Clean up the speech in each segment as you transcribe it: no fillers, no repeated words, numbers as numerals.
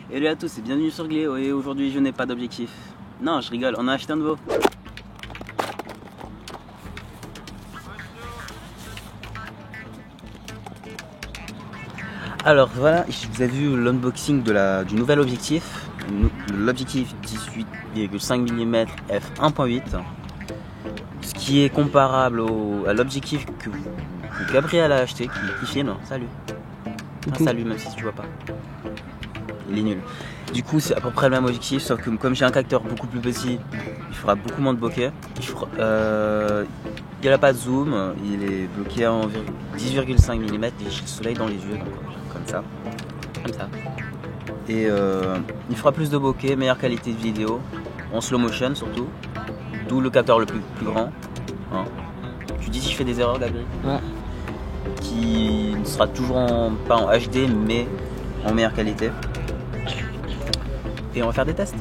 Hello à tous et bienvenue sur Gléo et aujourd'hui je n'ai pas d'objectif. Non, je rigole, on a acheté un nouveau. Alors voilà, je vous ai vu l'unboxing du nouvel objectif. L'objectif 18,5 mm f1.8. Ce qui est comparable à l'objectif que Gabriel a acheté, qui filme. Salut. Ah, salut, même si tu vois pas. Il est nul. Du coup, c'est à peu près le même objectif, sauf que comme j'ai un capteur beaucoup plus petit, il fera beaucoup moins de bokeh. Il n'a pas de zoom, il est bloqué en 10,5 mm et j'ai le soleil dans les yeux, donc comme ça. Et il fera plus de bokeh, meilleure qualité de vidéo, en slow motion surtout, d'où le capteur le plus grand. Hein. Tu dis si je fais des erreurs, Gabriel? Ouais. Qui ne sera toujours pas en HD, mais en meilleure qualité. Et on va faire des tests.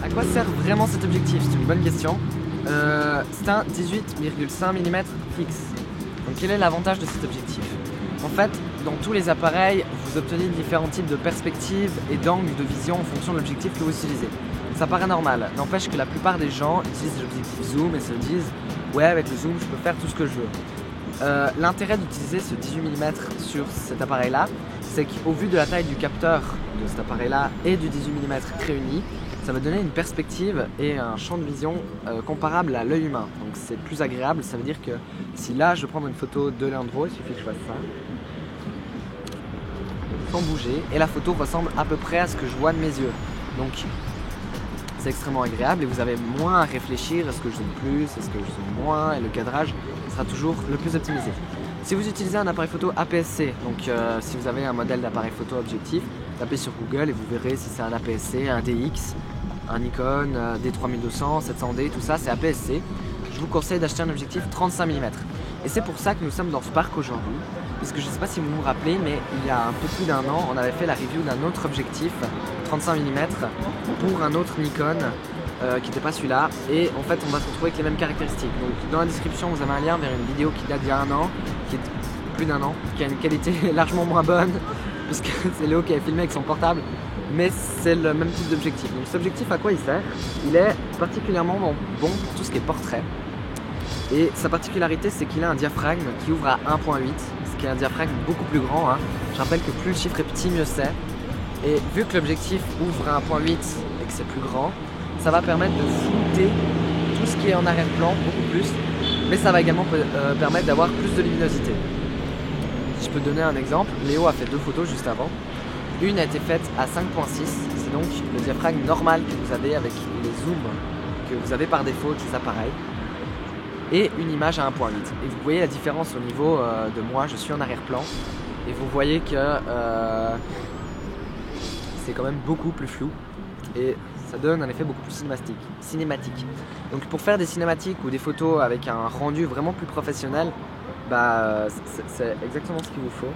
À quoi sert vraiment cet objectif? C'est une bonne question. C'est un 18,5 mm fixe. Donc quel est l'avantage de cet objectif? En fait, dans tous les appareils, vous obtenez différents types de perspectives et d'angles de vision en fonction de l'objectif que vous utilisez. Ça paraît normal, n'empêche que la plupart des gens utilisent l'objectif zoom et se disent « Ouais, avec le zoom, je peux faire tout ce que je veux ». L'intérêt d'utiliser ce 18 mm sur cet appareil-là, c'est qu'au vu de la taille du capteur de cet appareil-là et du 18 mm réunis, ça va donner une perspective et un champ de vision comparable à l'œil humain. Donc c'est plus agréable, ça veut dire que si là je veux prendre une photo de Leandro, il suffit que je fasse ça, sans bouger, et la photo ressemble à peu près à ce que je vois de mes yeux. Donc c'est extrêmement agréable et vous avez moins à réfléchir, est-ce que je zoome plus, est-ce que je zoome moins, et le cadrage sera toujours le plus optimisé. Si vous utilisez un appareil photo APS-C, donc si vous avez un modèle d'appareil photo objectif, tapez sur Google et vous verrez si c'est un APS-C, un DX, un Nikon, D3200, 700D, tout ça c'est APS-C. Je vous conseille d'acheter un objectif 35 mm. Et c'est pour ça que nous sommes dans ce parc aujourd'hui, puisque je ne sais pas si vous vous rappelez, mais il y a un peu plus d'un an, on avait fait la review d'un autre objectif 35 mm pour un autre Nikon qui n'était pas celui-là, et en fait on va se retrouver avec les mêmes caractéristiques. Donc dans la description vous avez un lien vers une vidéo qui date d'il y a un an, qui est plus d'un an, qui a une qualité largement moins bonne, puisque c'est Léo qui avait filmé avec son portable, mais c'est le même type d'objectif. Donc cet objectif, à quoi il sert? Il est particulièrement bon pour tout ce qui est portrait, et sa particularité c'est qu'il a un diaphragme qui ouvre à 1.8, ce qui est un diaphragme beaucoup plus grand, hein. Je rappelle que plus le chiffre est petit, mieux c'est, et vu que l'objectif ouvre à 1.8 et que c'est plus grand, ça va permettre de flouter tout ce qui est en arrière-plan beaucoup plus, mais ça va également permettre d'avoir plus de luminosité. Si je peux donner un exemple, Léo a fait deux photos juste avant. Une a été faite à 5.6, c'est donc le diaphragme normal que vous avez avec les zooms que vous avez par défaut de ces appareils, et une image à 1.8. Et vous voyez la différence au niveau de moi, je suis en arrière-plan, et vous voyez que c'est quand même beaucoup plus flou, et ça donne un effet beaucoup plus cinématique. Donc pour faire des cinématiques ou des photos avec un rendu vraiment plus professionnel, bah, c'est exactement ce qu'il vous faut.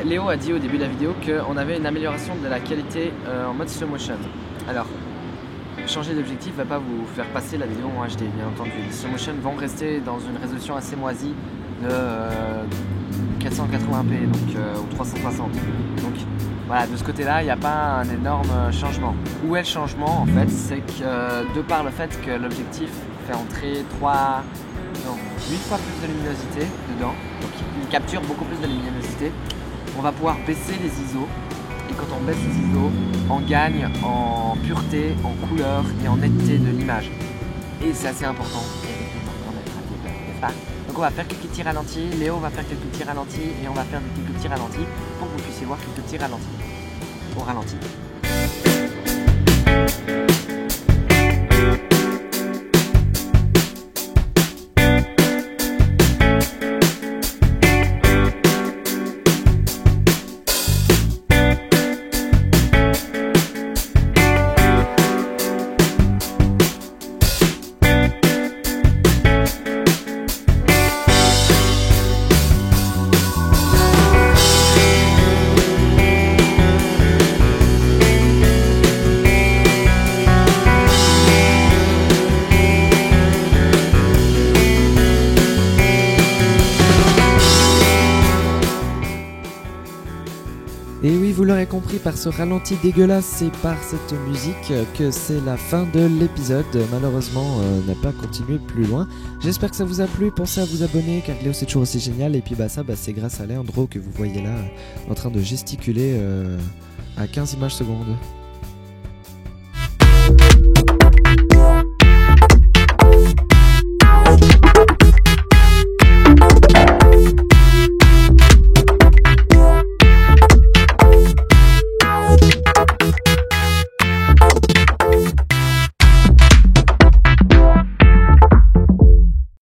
Léo a dit au début de la vidéo qu'on avait une amélioration de la qualité en mode slow motion. Alors, changer d'objectif ne va pas vous faire passer la vidéo en HD, bien entendu. Les slow motion vont rester dans une résolution assez moisie de 480p ou 360. Donc voilà, de ce côté-là, il n'y a pas un énorme changement. Où est le changement en fait? C'est que de par le fait que l'objectif fait entrer 8 fois plus de luminosité dedans, donc il capture beaucoup plus de luminosité, on va pouvoir baisser les ISO, et quand on baisse les ISO, on gagne en pureté, en couleur et en netteté de l'image. Et c'est assez important, n'est-ce pas? Donc on va faire quelques petits ralentis, Léo va faire quelques petits ralentis, et on va faire quelques petits ralentis pour que vous puissiez voir quelques petits ralentis. Au ralenti. Et oui, vous l'aurez compris par ce ralenti dégueulasse et par cette musique que c'est la fin de l'épisode. Malheureusement, on n'a pas continué plus loin. J'espère que ça vous a plu. Pensez à vous abonner car Léo c'est toujours aussi génial. Et puis c'est grâce à Leandro que vous voyez là en train de gesticuler à 15 images secondes.